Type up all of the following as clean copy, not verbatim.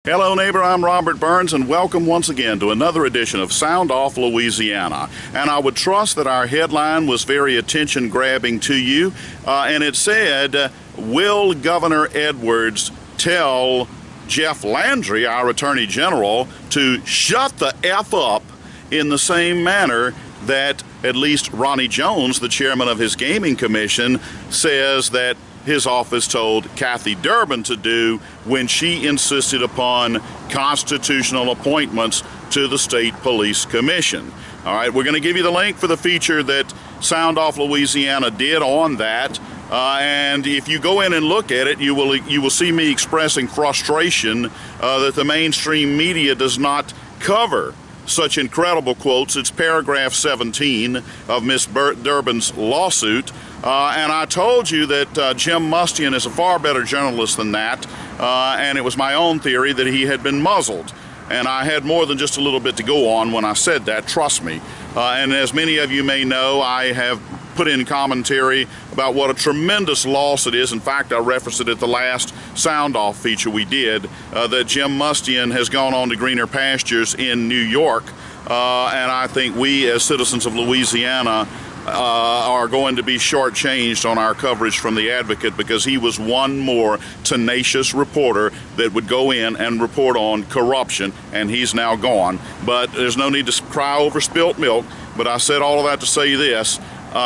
Hello, neighbor. I'm Robert Burns, and welcome once again to another edition of Sound Off Louisiana. And I would trust that our headline was very attention-grabbing to you, and it said, will Governor Edwards tell Jeff Landry, our Attorney General, to shut the F up in the same manner that at least Ronnie Jones, the chairman of his gaming commission, says that his office told Kathy Durbin to do when she insisted upon constitutional appointments to the State Police Commission. All right, we're going to give you the link for the feature that Sound Off Louisiana did on that. And if you go in and look at it, you will see me expressing frustration that the mainstream media does not cover such incredible quotes. It's paragraph 17 of Miss Durbin's lawsuit. And I told you that Jim Mustian is a far better journalist than that, and it was my own theory that he had been muzzled. And I had more than just a little bit to go on when I said that, trust me. And as many of you may know, I have put in commentary about what a tremendous loss it is. In fact, I referenced it at the last Sound Off feature we did, that Jim Mustian has gone on to greener pastures in New York. And I think we as citizens of Louisiana are going to be shortchanged on our coverage from the Advocate, because he was one more tenacious reporter that would go in and report on corruption, and he's now gone. But there's no need to cry over spilt milk. But I said all of that to say this.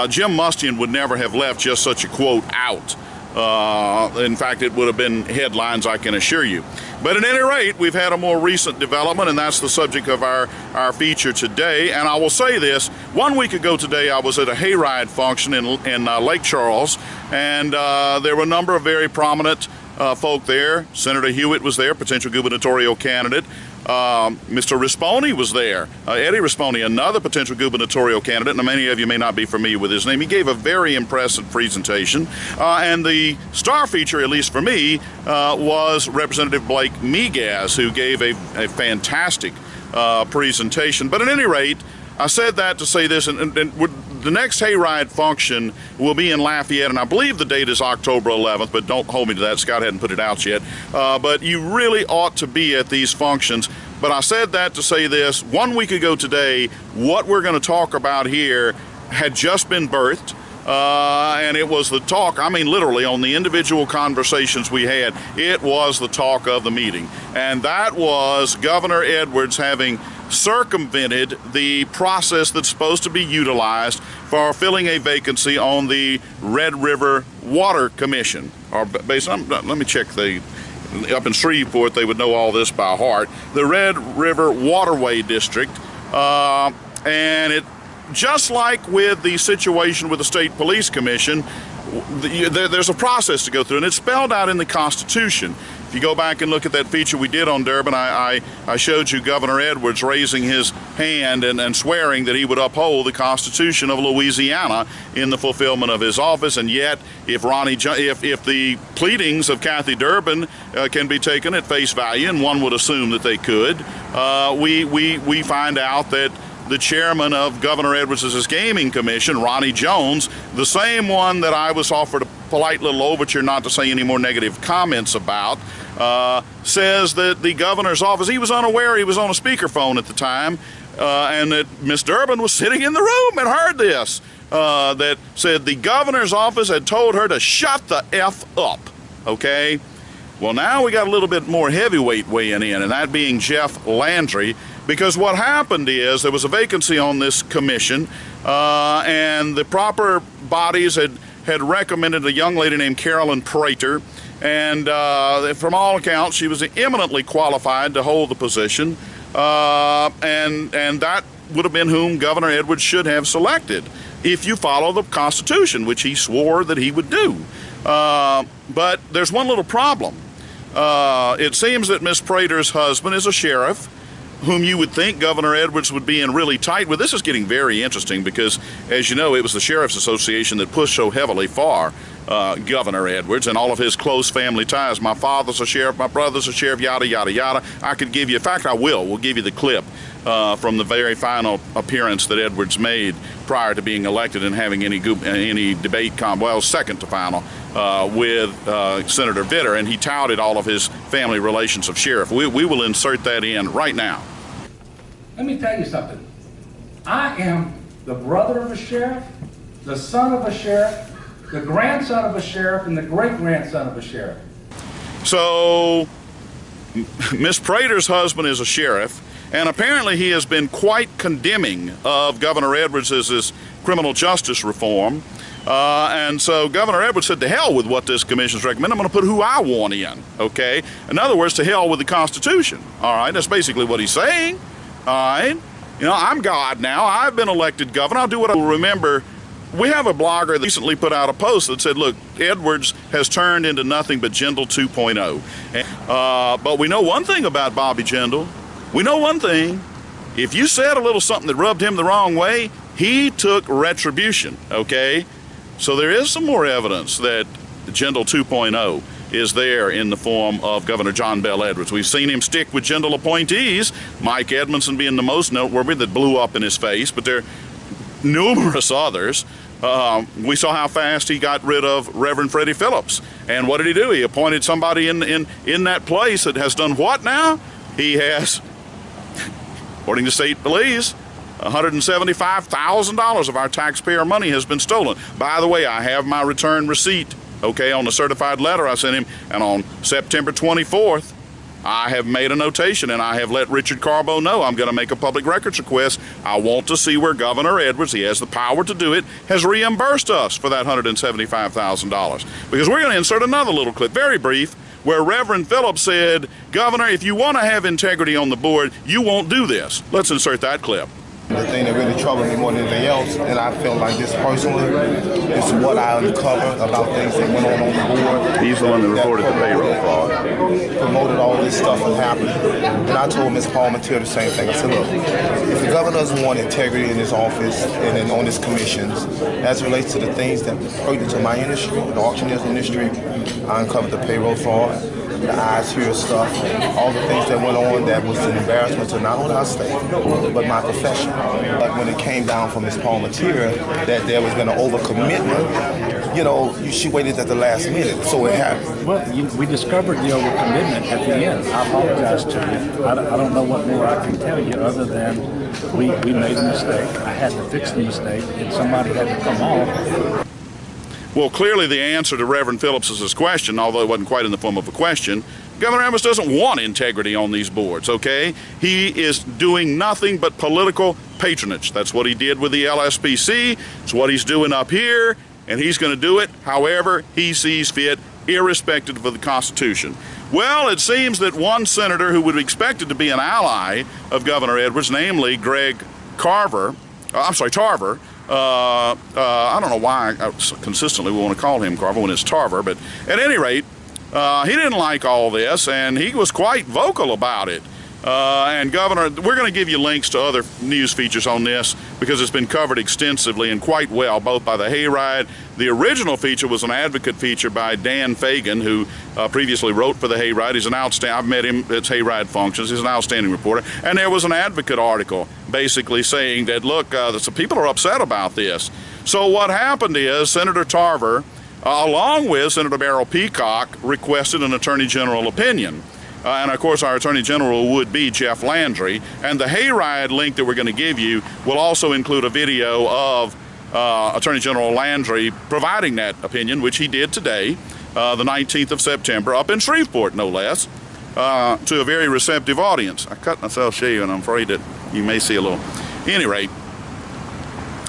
Jim Mustian would never have left just such a quote out. In fact, it would have been headlines, I can assure you. But at any rate, we've had a more recent development, and that's the subject of our feature today. And I will say this, 1 week ago today, I was at a hayride function in Lake Charles, and there were a number of very prominent folk there. Senator Hewitt was there, potential gubernatorial candidate. Mr. Risponi was there. Eddie Risponi, another potential gubernatorial candidate. Now, many of you may not be familiar with his name. He gave a very impressive presentation. And the star feature, at least for me, was Representative Blake Miguez, who gave a fantastic presentation. But at any rate, I said that to say this, and the next hayride function will be in Lafayette, and I believe the date is October 11th, but don't hold me to that. Scott hadn't put it out yet. But you really ought to be at these functions. But I said that to say this, 1 week ago today, what we're going to talk about here had just been birthed. And it was the talk, I mean literally on the individual conversations we had, it was the talk of the meeting. And that was Governor Edwards having circumvented the process that's supposed to be utilized for filling a vacancy on the Red River Water Commission. Or based on, let me check up in Shreveport, they would know all this by heart. The Red River Waterway District, and it, just like with the situation with the State Police Commission, there's a process to go through, and it's spelled out in the Constitution. If you go back and look at that feature we did on Durbin, I showed you Governor Edwards raising his hand and swearing that he would uphold the Constitution of Louisiana in the fulfillment of his office. And yet, if the pleadings of Kathy Durbin can be taken at face value, and one would assume that they could, we find out that the chairman of Governor Edwards' gaming commission, Ronnie Jones, the same one that I was offered a polite little overture not to say any more negative comments about, says that the governor's office, he was unaware he was on a speakerphone at the time, and that Miss Durbin was sitting in the room and heard this, that said the governor's office had told her to shut the F up, okay? Well, now we got a little bit more heavyweight weighing in, and that being Jeff Landry, because what happened is there was a vacancy on this commission, and the proper bodies had recommended a young lady named Carolyn Prater, and from all accounts, she was eminently qualified to hold the position, and that would have been whom Governor Edwards should have selected, if you follow the Constitution, which he swore that he would do. But there's one little problem. It seems that Miss Prater's husband is a sheriff, whom you would think Governor Edwards would be in really tight with. This is getting very interesting because, as you know, it was the Sheriff's Association that pushed so heavily for Governor Edwards and all of his close family ties. My father's a sheriff, my brother's a sheriff, yada, yada, yada. I could give you, in fact, I will. We'll give you the clip from the very final appearance that Edwards made prior to being elected and having any debate, second to final, with Senator Vitter, and he touted all of his family relations of sheriff. We will insert that in right now. Let me tell you something. I am the brother of a sheriff, the son of a sheriff, the grandson of a sheriff, and the great-grandson of a sheriff. So, Miss Prater's husband is a sheriff, and apparently he has been quite condemning of Governor Edwards' criminal justice reform. And so Governor Edwards said, to hell with what this commission's recommend. I'm going to put who I want in, okay? In other words, to hell with the Constitution, all right? That's basically what he's saying, all right? You know, I'm God now. I've been elected governor. I'll do what I will. Remember, we have a blogger that recently put out a post that said, look, Edwards has turned into nothing but Jindal 2.0. But we know one thing about Bobby Jindal. We know one thing. If you said a little something that rubbed him the wrong way, he took retribution, okay? So there is some more evidence that Jindal 2.0 is there in the form of Governor John Bell Edwards. We've seen him stick with Jindal appointees, Mike Edmondson being the most noteworthy that blew up in his face, but there are numerous others. We saw how fast he got rid of Reverend Freddie Phillips. And what did he do? He appointed somebody in that place that has done what now? He has, according to state police, $175,000 of our taxpayer money has been stolen. By the way, I have my return receipt, okay, on the certified letter I sent him, and on September 24th, I have made a notation and I have let Richard Carbo know I'm going to make a public records request. I want to see where Governor Edwards, he has the power to do it, has reimbursed us for that $175,000. Because we're going to insert another little clip, very brief, where Reverend Phillips said, Governor, if you want to have integrity on the board, you won't do this. Let's insert that clip. The thing that really troubled me more than anything else, and I feel like this personally, is what I uncovered about things that went on the board. He's the one that reported the payroll fraud. Promoted all this stuff from happening. And I told Ms. Parmentier the same thing. I said, look, if the governor doesn't want integrity in his office and on his commissions, as it relates to the things that pertain to my industry, the auctioneer's industry, I uncovered the payroll fraud, the eyes here stuff, all the things that went on that was an embarrassment to not only our state, but my profession. But when it came down from Ms. Parmentier that there was been an overcommitment, you know, she waited at the last minute, so it happened. Well, we discovered the overcommitment at the end. I apologize to you. I don't know what more I can tell you other than we made a mistake. I had to fix the mistake, and somebody had to come off. Well, clearly the answer to Reverend Phillips's question, although it wasn't quite in the form of a question, Governor Edwards doesn't want integrity on these boards, okay? He is doing nothing but political patronage. That's what he did with the LSPC. It's what he's doing up here, and he's going to do it however he sees fit, irrespective of the Constitution. Well, it seems that one senator who would be expected to be an ally of Governor Edwards, namely Tarver, I don't know why I consistently we want to call him Carver when it's Tarver, but at any rate, he didn't like all this, and he was quite vocal about it. And Governor, we're going to give you links to other news features on this because it's been covered extensively and quite well, both by the Hayride. The original feature was an advocate feature by Dan Fagan, who previously wrote for the Hayride. He's an outstanding, I've met him at Hayride functions. He's an outstanding reporter. And there was an advocate article basically saying that, look, some people are upset about this. So what happened is Senator Tarver, along with Senator Beryl Peacock, requested an Attorney General opinion. And of course our Attorney General would be Jeff Landry. And the Hayride link that we're going to give you will also include a video of Attorney General Landry providing that opinion, which he did today, the 19th of September, up in Shreveport, no less, to a very receptive audience. I cut myself shaving, and I'm afraid that you may see a little. At any rate,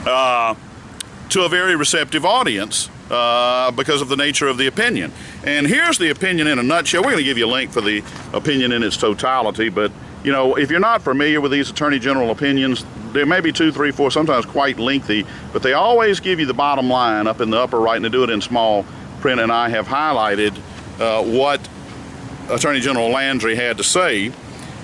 to a very receptive audience because of the nature of the opinion. And here's the opinion in a nutshell. We're going to give you a link for the opinion in its totality, but you know, if you're not familiar with these Attorney General opinions, there may be 2, 3, 4, sometimes quite lengthy, but they always give you the bottom line up in the upper right, and they do it in small print, and I have highlighted what Attorney General Landry had to say.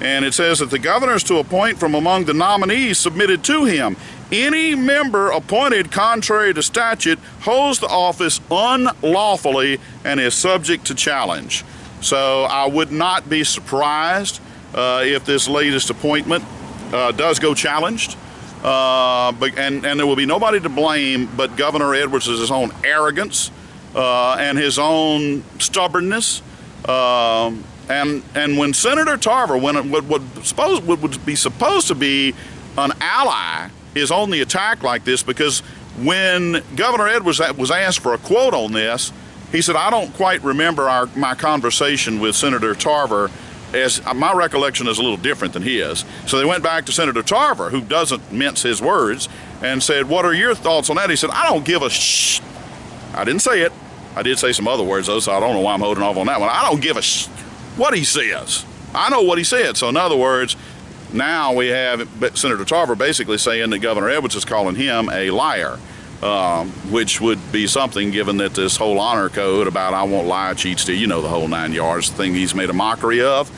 And it says that the governor is to appoint from among the nominees submitted to him. Any member appointed contrary to statute holds the office unlawfully and is subject to challenge. So I would not be surprised if this latest appointment does go challenged. And there will be nobody to blame but Governor Edwards' his own arrogance and his own stubbornness. And when Senator Tarver, when what would be supposed to be an ally, is on the attack like this, because when Governor Edwards was asked for a quote on this, he said, "I don't quite remember my conversation with Senator Tarver, as my recollection is a little different than his." So they went back to Senator Tarver, who doesn't mince his words, and said, "What are your thoughts on that?" He said, "I don't give a sh." I didn't say it. I did say some other words, though, so I don't know why I'm holding off on that one. I don't give a sh what he says. I know what he said. So in other words, now we have Senator Tarver basically saying that Governor Edwards is calling him a liar, which would be something given that this whole honor code about I won't lie, cheat, steal, you know, the whole 9 yards thing he's made a mockery of.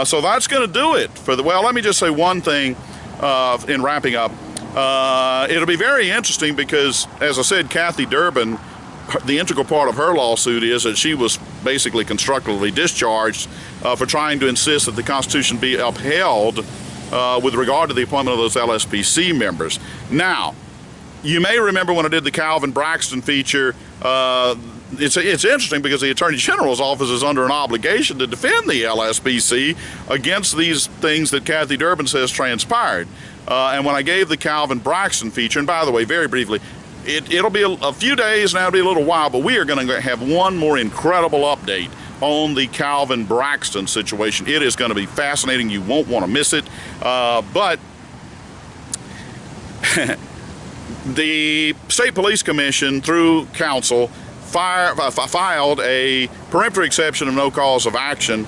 So that's going to do it for the, well, let me just say one thing in wrapping up. It'll be very interesting because, as I said, Kathy Durbin, the integral part of her lawsuit is that she was basically constructively discharged for trying to insist that the Constitution be upheld with regard to the appointment of those LSPC members. Now, you may remember when I did the Calvin Braxton feature, it's interesting because the Attorney General's office is under an obligation to defend the LSPC against these things that Kathy Durbin says transpired. And when I gave the Calvin Braxton feature, and by the way, very briefly, it'll be a few days now, it'll be a little while, but we are going to have one more incredible update on the Calvin Braxton situation. It is going to be fascinating. You won't want to miss it. But the State Police Commission, through counsel, filed a peremptory exception of no cause of action.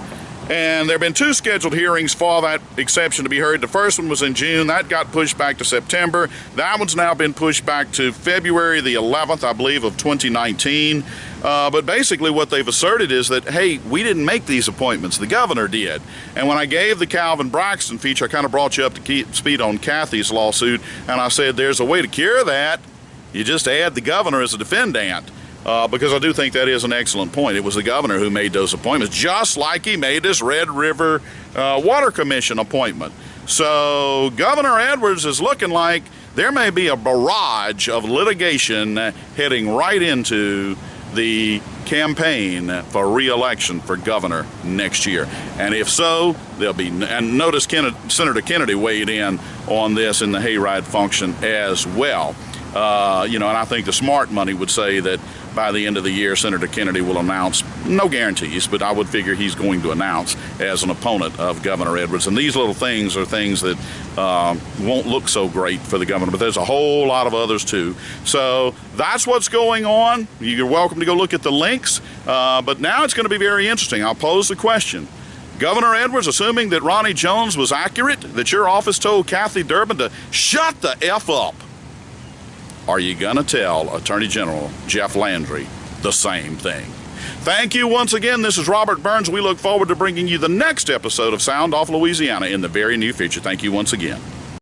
And there have been 2 scheduled hearings for that exception to be heard. The first one was in June. That got pushed back to September. That one's now been pushed back to February the 11th, I believe, of 2019. But basically what they've asserted is that, hey, we didn't make these appointments. The governor did. And when I gave the Calvin Braxton feature, I kind of brought you up to keep speed on Kathy's lawsuit. And I said, there's a way to cure that. You just add the governor as a defendant. Because I do think that is an excellent point. It was the governor who made those appointments, just like he made this Red River Water Commission appointment. So Governor Edwards is looking like there may be a barrage of litigation heading right into the campaign for re-election for governor next year. And if so, there'll be, and notice Senator Kennedy weighed in on this in the hayride function as well. You know, and I think the smart money would say that by the end of the year, Senator Kennedy will announce, no guarantees, but I would figure he's going to announce as an opponent of Governor Edwards. And these little things are things that won't look so great for the governor, but there's a whole lot of others too. So that's what's going on. You're welcome to go look at the links, but now it's going to be very interesting. I'll pose the question. Governor Edwards, assuming that Ronnie Jones was accurate, that your office told Kathy Durbin to shut the F up, are you going to tell Attorney General Jeff Landry the same thing? Thank you once again. This is Robert Burns. We look forward to bringing you the next episode of Sound Off Louisiana in the very near future. Thank you once again.